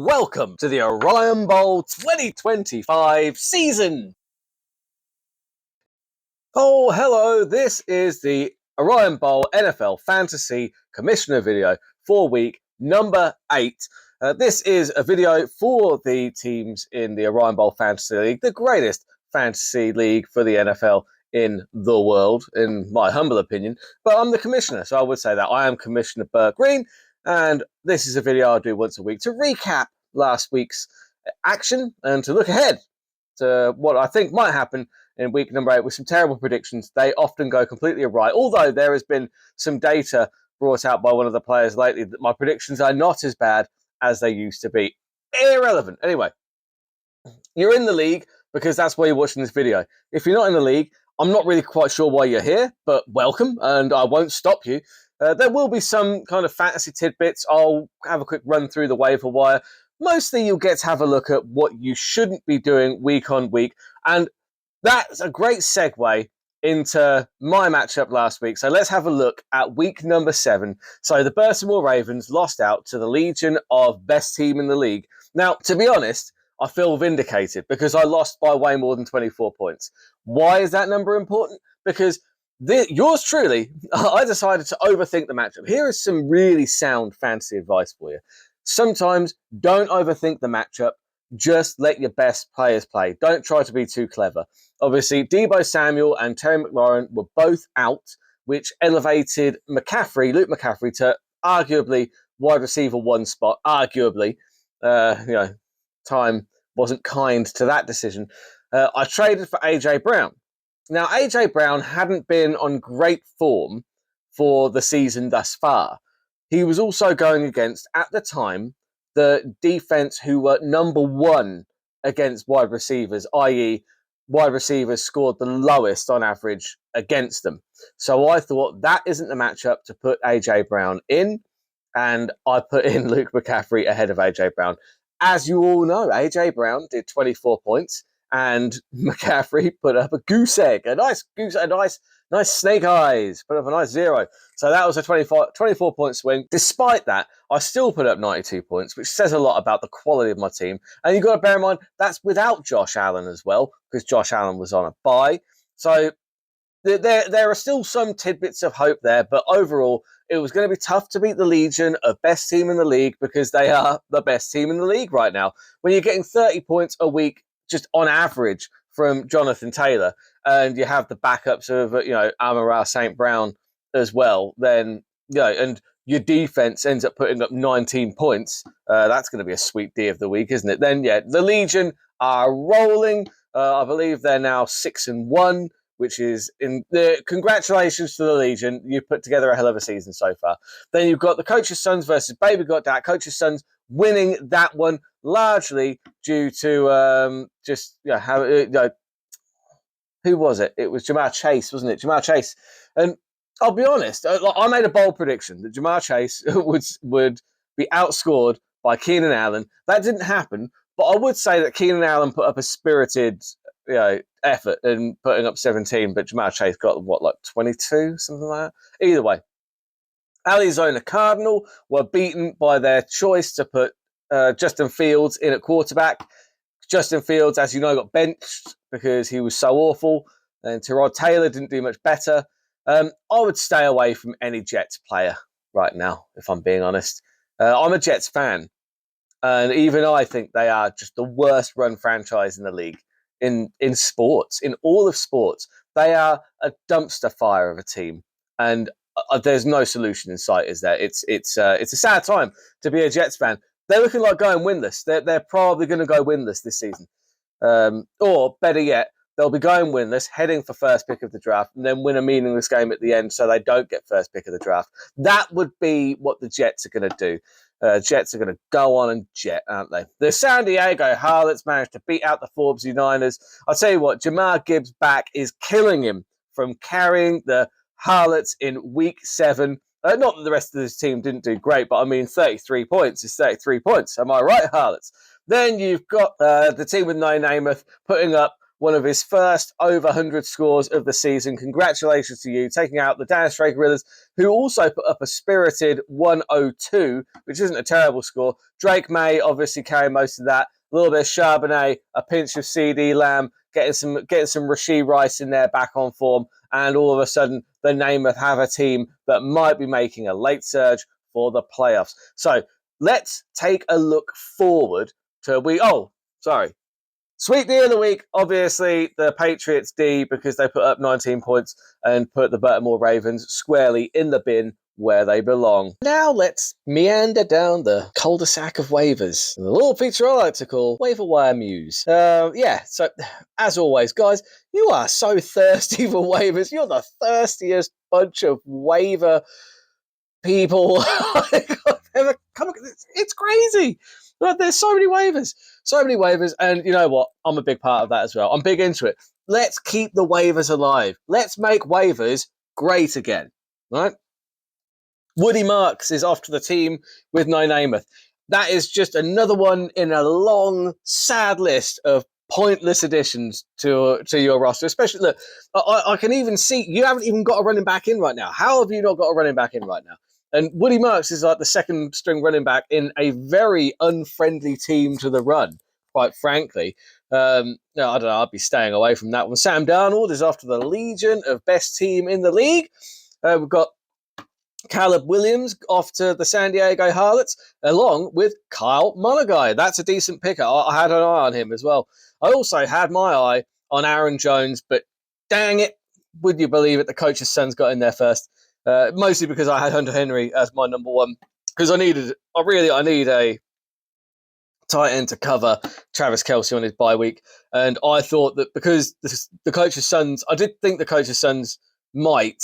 welcome to the Orion Bowl 2025 season. Oh, hello, this is the Orion Bowl NFL Fantasy Commissioner video for week number 8. This is a video for the teams in the Orion Bowl Fantasy League, the greatest fantasy league for the NFL in the world, in my humble opinion. But I'm the commissioner, so I would say that I am Commissioner Burt Green, and this is a video I do once a week to recap last week's action and to look ahead to what I think might happen in week number 8 with some terrible predictions. They often go completely awry, although there has been some data brought out by one of the players lately that my predictions are not as bad as they used to be. Irrelevant. Anyway, you're in the league because that's why you're watching this video. If you're not in the league, I'm not really quite sure why you're here, but welcome, and I won't stop you. There will be some kind of fantasy tidbits. I'll have a quick run through the waiver wire. Mostly you'll get to have a look at what you shouldn't be doing week on week, and that's a great segue into my matchup last week. So let's have a look at week number 7. So the Baltimore Ravens lost out to the Legion of best team in the league. Now, to be honest, I feel vindicated because I lost by way more than 24 points. Why is that number important? Because yours truly, I decided to overthink the matchup. Here is some really sound fantasy advice for you. Sometimes don't overthink the matchup. Just let your best players play. Don't try to be too clever. Obviously, Deebo Samuel and Terry McLaurin were both out, which elevated Luke McCaffrey, to arguably wide receiver 1 spot. Arguably, time wasn't kind to that decision. I traded for AJ Brown. Now, AJ Brown hadn't been on great form for the season thus far. He was also going against, at the time, the defense who were number 1 against wide receivers, i.e. wide receivers scored the lowest on average against them. So I thought that isn't the matchup to put AJ Brown in, and I put in Luke McCaffrey ahead of AJ Brown. As you all know, AJ Brown did 24 points, and McCaffrey put up a goose egg, a nice snake eyes, put up a nice 0. So that was a 24-point swing. Despite that, I still put up 92 points, which says a lot about the quality of my team. And you've got to bear in mind, that's without Josh Allen as well, because Josh Allen was on a bye. So there are still some tidbits of hope there, but overall, it was going to be tough to beat the Legion of best team in the league because they are the best team in the league right now. When you're getting 30 points a week, just on average, from Jonathan Taylor, and you have the backups of, Amon-Ra St. Brown as well, then, and your defense ends up putting up 19 points, that's going to be a sweet D of the week, isn't it? Then, the Legion are rolling. I believe they're now 6-1, which is congratulations to the Legion. You put together a hell of a season so far. Then you've got the Coach's Sons versus Baby Got Dat. Coach's Sons winning that one largely due to who was it? It was Jamar Chase, wasn't it? Jamar Chase. And I'll be honest, I made a bold prediction that Jamar Chase would be outscored by Keenan Allen. That didn't happen, but I would say that Keenan Allen put up a spirited effort in putting up 17, but Jamar Chase got, 22? Something like that? Either way, Arizona Cardinal were beaten by their choice to put Justin Fields in at quarterback. Justin Fields, as you know, got benched because he was so awful, and Tyrod Taylor didn't do much better. I would stay away from any Jets player right now, if I'm being honest. I'm a Jets fan, and even I think they are just the worst run franchise in the league. In sports, in all of sports, they are a dumpster fire of a team, and there's no solution in sight, is there? It's a sad time to be a Jets fan. They're looking like going winless. They're probably going to go winless this season. Or better yet, they'll be going winless, heading for first pick of the draft, and then win a meaningless game at the end so they don't get first pick of the draft. That would be what the Jets are going to do. Jets are going to go on and jet, aren't they? The San Diego Harlots managed to beat out the Forbes Niners. I'll tell you what, Jahmyr Gibbs back is killing him from carrying the Harlots in week 7. Not that the rest of this team didn't do great, but I mean 33 points is 33 points. Am I right, Harlots? Then you've got the team with no Namath putting up one of his first over 100 scores of the season. Congratulations to you, taking out the Dallas Stray Gorillas, who also put up a spirited 102, which isn't a terrible score. Drake May obviously carrying most of that. A little bit of Charbonnet, a pinch of CD Lamb, getting some Rashee Rice in there back on form, and all of a sudden the Namath have a team that might be making a late surge for the playoffs. So let's take a look forward to Sweet D of the week, obviously the Patriots D, because they put up 19 points and put the Baltimore Ravens squarely in the bin where they belong. Now let's meander down the cul-de-sac of waivers, the little feature I like to call Waiver Wire Muse. So as always, guys, you are so thirsty for waivers. You're the thirstiest bunch of waiver people I've ever come across. It's crazy. But there's so many waivers, and you know what? I'm a big part of that as well. I'm big into it. Let's keep the waivers alive. Let's make waivers great again, right? Woody Marks is off to the team with no Namath. That is just another one in a long, sad list of pointless additions to your roster. Especially, look, I can even see you haven't even got a running back in right now. How have you not got a running back in right now? And Woody Marks is like the second string running back in a very unfriendly team to the run, quite frankly. I don't know, I'd be staying away from that one. Sam Darnold is off to the Legion of best team in the league. We've got Caleb Williams off to the San Diego Harlots, along with Kyle Mulligai. That's a decent picker. I had an eye on him as well. I also had my eye on Aaron Jones, but dang it, would you believe it, the coach's son's got in there first. Mostly because I had Hunter Henry as my number one, because I need a tight end to cover Travis Kelce on his bye week, and I thought that because the coach's sons, I did think the coach's sons might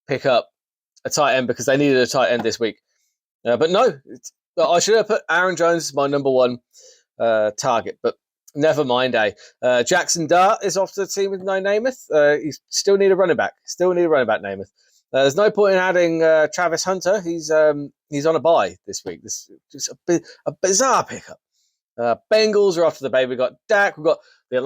pick up a tight end because they needed a tight end this week, but no, I should have put Aaron Jones as my number one target, but never mind. Jackson Dart is off to the team with no Namath. You still need a running back. Namath. There's no point in adding Travis Hunter. He's on a bye this week. This is just a bizarre pickup. Bengals are off to the bay. We've got Dak. We've got the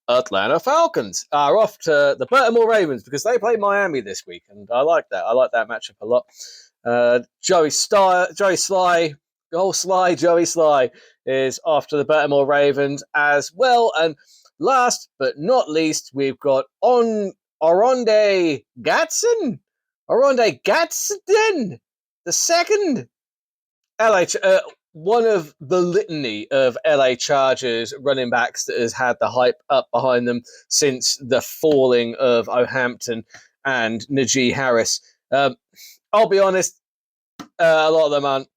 Atlanta Falcons are off to the Baltimore Ravens because they play Miami this week, and I like that. I like that matchup a lot. Joey Sly is off to the Baltimore Ravens as well. And last but not least, we've got Orion Gadsden, the second one of the litany of LA Chargers running backs that has had the hype up behind them since the falling of O'Hampton and Najee Harris. I'll be honest, a lot of them aren't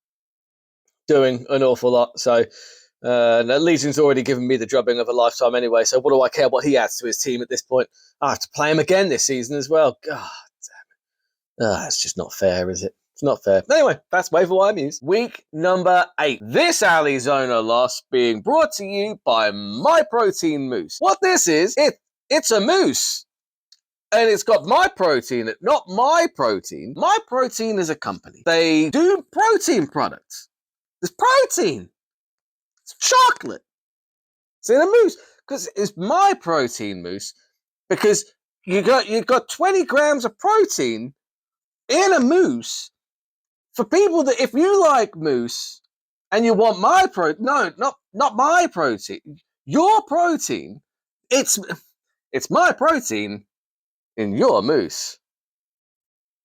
doing an awful lot. So Legion's already given me the drubbing of a lifetime anyway. So what do I care what he adds to his team at this point? I have to play him again this season as well. God damn it. It's just not fair, is it? It's not fair. Anyway, that's Waiver Wire News. Week number 8. This Arizona loss being brought to you by My Protein Moose. What this is, it's a moose. And it's got My Protein, not My Protein. My Protein is a company. They do protein products. There's protein. It's chocolate. It's in a mousse. Because it's My Protein Mousse. Because you got 20 grams of protein in a mousse for people that, if you like mousse and you want my protein, no, not my protein, your protein, it's My Protein in your mousse.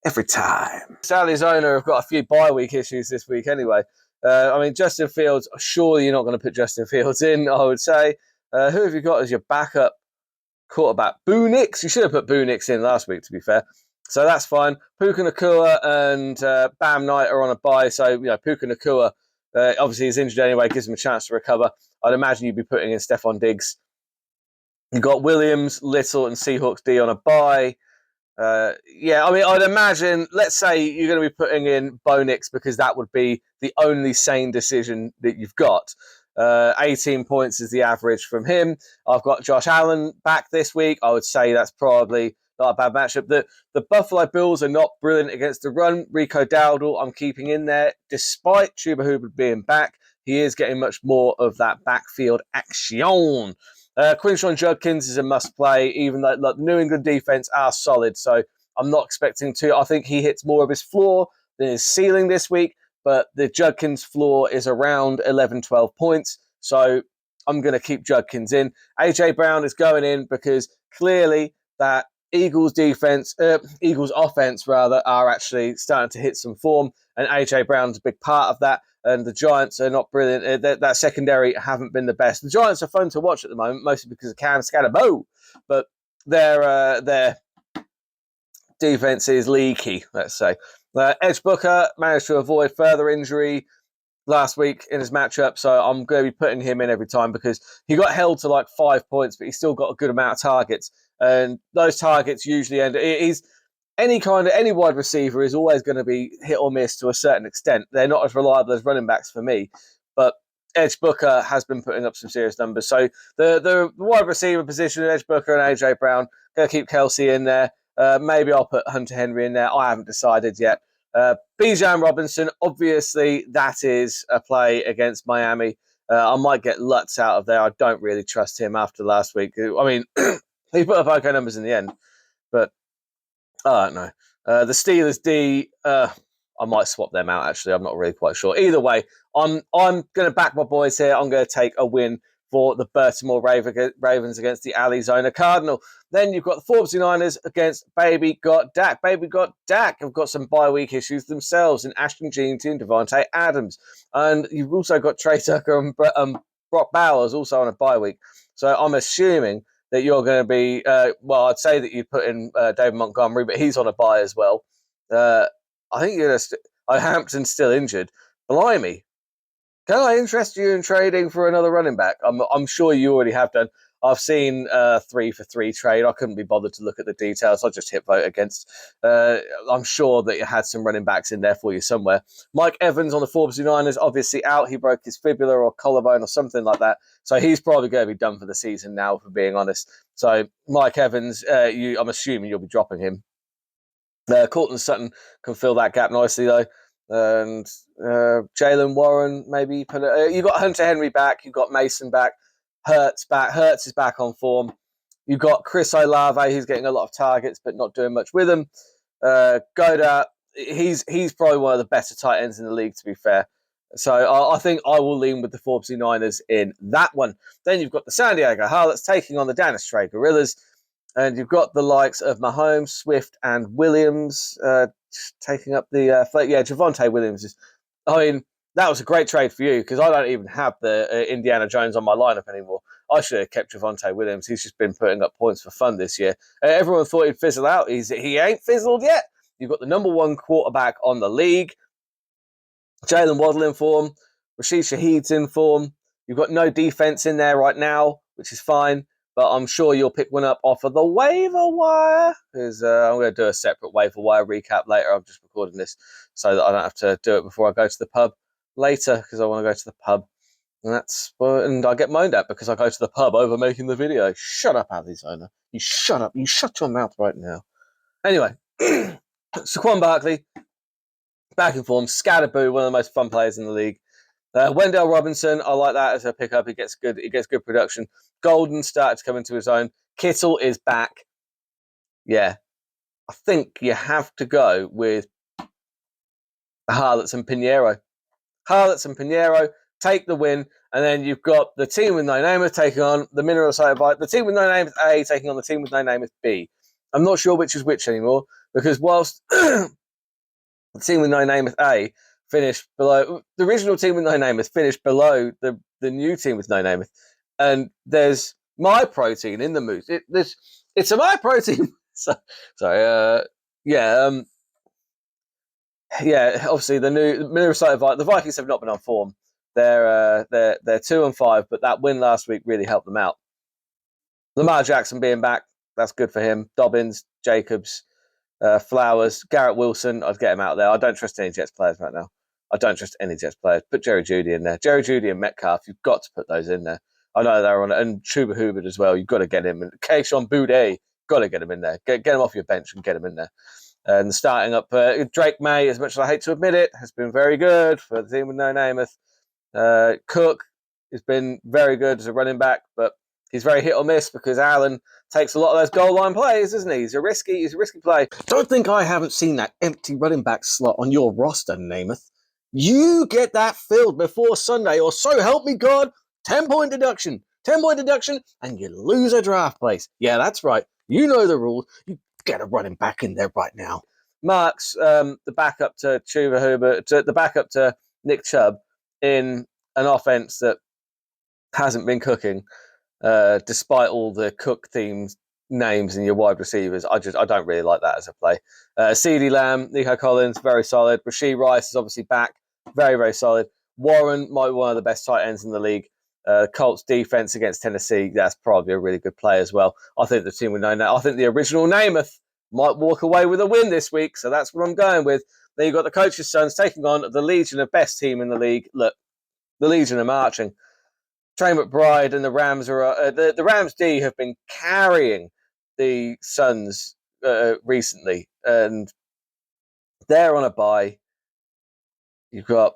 Every time. Arizona have got a few bye week issues this week anyway. Justin Fields, surely you're not going to put Justin Fields in, I would say. Who have you got as your backup quarterback? Boo Nix. You should have put Boo Nix in last week, to be fair. So that's fine. Puka Nacua and Bam Knight are on a bye. So, Puka Nacua, obviously he's injured anyway, gives him a chance to recover. I'd imagine you'd be putting in Stephon Diggs. You've got Williams, Little, and Seahawks D on a bye. I'd imagine, let's say you're going to be putting in Bo Nix because that would be the only sane decision that you've got. 18 points is the average from him. I've got Josh Allen back this week. I would say that's probably not a bad matchup. The Buffalo Bills are not brilliant against the run. Rico Dowdle I'm keeping in there. Despite Chuba Hubbard being back, he is getting much more of that backfield action. Quinshon Judkins is a must-play, even though the New England defense are solid. So I'm not expecting to. I think he hits more of his floor than his ceiling this week, but the Judkins floor is around 11, 12 points. So I'm going to keep Judkins in. AJ Brown is going in because clearly that Eagles offense rather, are actually starting to hit some form, and AJ Brown's a big part of that. And the Giants are not brilliant. That secondary haven't been the best. The Giants are fun to watch at the moment, mostly because of Cam Scatterbo, but their defense is leaky, let's say. Edge Booker managed to avoid further injury last week in his matchup, so I'm going to be putting him in every time because he got held to like 5 points, but he still got a good amount of targets, and those targets usually end. Any wide receiver is always going to be hit or miss to a certain extent. They're not as reliable as running backs for me, but Edge Booker has been putting up some serious numbers. So the wide receiver position, Edge Booker and AJ Brown, going to keep Kelsey in there. Maybe I'll put Hunter Henry in there. I haven't decided yet. Bijan Robinson, obviously that is a play against Miami. I might get Lutz out of there. I don't really trust him after last week. I mean, he put up okay numbers in the end, but I don't know. The Steelers D, I might swap them out, actually. I'm not really quite sure. Either way, I'm going to back my boys here. I'm going to take a win for the Baltimore Ravens against the Arizona Cardinal. Then you've got the 49ers against Baby Got Dak. Baby Got Dak have got some bye-week issues themselves in Ashton Jeanty and Devontae Adams. And you've also got Trey Tucker and Brock Bowers also on a bye week. So I'm assuming that you're going to be, I'd say that you put in David Montgomery, but he's on a bye as well. I think Hampton's still injured. Blimey. Can I interest you in trading for another running back? I'm sure you already have done. I've seen 3-for-3 trade. I couldn't be bothered to look at the details. I just hit vote against. I'm sure that you had some running backs in there for you somewhere. Mike Evans on the 49ers, obviously out. He broke his fibula or collarbone or something like that. So he's probably going to be done for the season now, for being honest. So Mike Evans, I'm assuming you'll be dropping him. Cortland Sutton can fill that gap nicely, though. And Jalen Warren, maybe you got Hunter Henry back, you've got Mason back, Hurts back. Hurts is back on form. You've got Chris Olave, who's getting a lot of targets but not doing much with them. Goddard, he's probably one of the better tight ends in the league, to be fair. So I think I will lean with the 49ers in that one. Then you've got the San Diego Harlots taking on the Dallas Stray Gorillas. And you've got the likes of Mahomes, Swift, and Williams taking up the Javonte Williams. That was a great trade for you because I don't even have the Indiana Jones on my lineup anymore. I should have kept Javonte Williams. He's just been putting up points for fun this year. Everyone thought he'd fizzle out. He ain't fizzled yet. You've got the number one quarterback on the league. Jalen Waddle in form. Rashid Shaheed's in form. You've got no defense in there right now, which is fine. But I'm sure you'll pick one up off of the waiver wire because I'm going to do a separate waiver wire recap later. I'm just recording this so that I don't have to do it before I go to the pub later because I want to go to the pub. And I get moaned at because I go to the pub over making the video. Shut up, Arizona. You shut up. You shut your mouth right now. Anyway, Saquon Barkley, back in form. Scatterboo, one of the most fun players in the league. Wendell Robinson, I like that as a pickup. He gets good production. Golden started to come into his own. Kittle is back. Yeah. I think you have to go with Harlots and Pinheiro. Harlots and Pinheiro take the win, and then you've got the team with no name taking on the Minnesota. The team with no name A taking on the team with no name B. I'm not sure which is which anymore, because whilst the team with no name A finished below, the original team with no name finished below the new team with no name, and there's my protein in the moose. It's a my protein. Obviously the new Minnesota the Vikings have not been on form. They're 2-5, but that win last week really helped them out. Lamar Jackson being back, that's good for him. Dobbins, Jacobs, Flowers, Garrett Wilson, I'd get him out there. I don't trust any Jets players right now. I don't trust any Jets players. Put Jerry Jeudy in there. Jerry Jeudy and Metcalf, you've got to put those in there. I know they're on it. And Chuba Hubbard as well. You've got to get him. And Kayshon Boutte, got to get him in there. Get him off your bench and get him in there. And starting up, Drake May, as much as I hate to admit it, has been very good for the team with no Namath. Cook has been very good as a running back, but he's very hit or miss because Allen takes a lot of those goal line plays, doesn't he? He's a risky play. Don't think I haven't seen that empty running back slot on your roster, Namath. You get that filled before Sunday, or so help me God, 10-point deduction. 10-point deduction, and you lose a draft place. Yeah, that's right. You know the rules. You get a running back in there right now. Marks, the backup to Chuba Huber, the backup to Nick Chubb in an offense that hasn't been cooking, despite all the Cook themed names in your wide receivers. I don't really like that as a play. CeeDee Lamb, Nico Collins, very solid. Rashee Rice is obviously back, very, very solid. Warren might be one of the best tight ends in the league. Colts defense against Tennessee, that's probably a really good play as well. I think the team would know that. I think the original Namath might walk away with a win this week, so that's what I'm going with. Then you've got the coach's sons taking on the Legion of best team in the league. Look, the Legion are marching. Trey McBride and the Rams are the Rams D have been carrying the Suns recently, and they're on a bye. You've got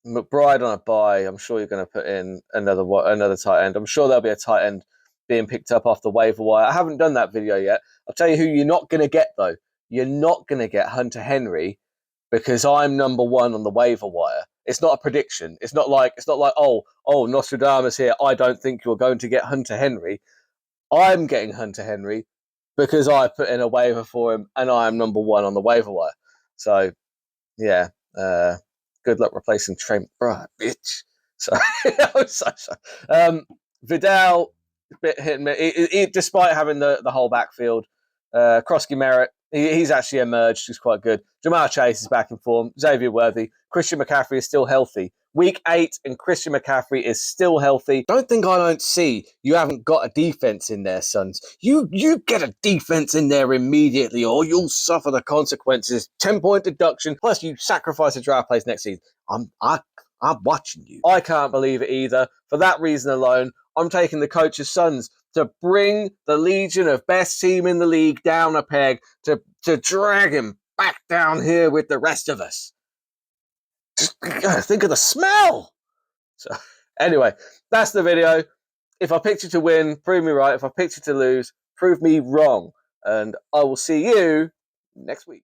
McBride on a bye. I'm sure you're going to put in another tight end. I'm sure there'll be a tight end being picked up off the waiver wire. I haven't done that video yet. I'll tell you who you're not going to get though. You're not going to get Hunter Henry because I'm number one on the waiver wire. It's not a prediction. It's not like oh Nostradamus here. I don't think you're going to get Hunter Henry. I'm getting Hunter Henry because I put in a waiver for him and I am number one on the waiver wire. So yeah, good luck replacing Trey McBride, bitch. So, Vidal, a bit hit and miss. Despite having the whole backfield, Krosky Merritt, he's actually emerged. He's quite good. Jamar Chase is back in form. Xavier Worthy. Christian McCaffrey is still healthy. Week 8 and Christian McCaffrey is still healthy. Don't think I don't see you haven't got a defense in there, sons. You get a defense in there immediately or you'll suffer the consequences. 10-point deduction, plus you sacrifice a draft place next season. I'm watching you. I can't believe it either. For that reason alone, I'm taking the coach's sons to bring the Legion of best team in the league down a peg, to drag him back down here with the rest of us. Just think of the smell. So anyway, that's the video. If I picked you to win, prove me right. If I picked you to lose, prove me wrong. And I will see you next week.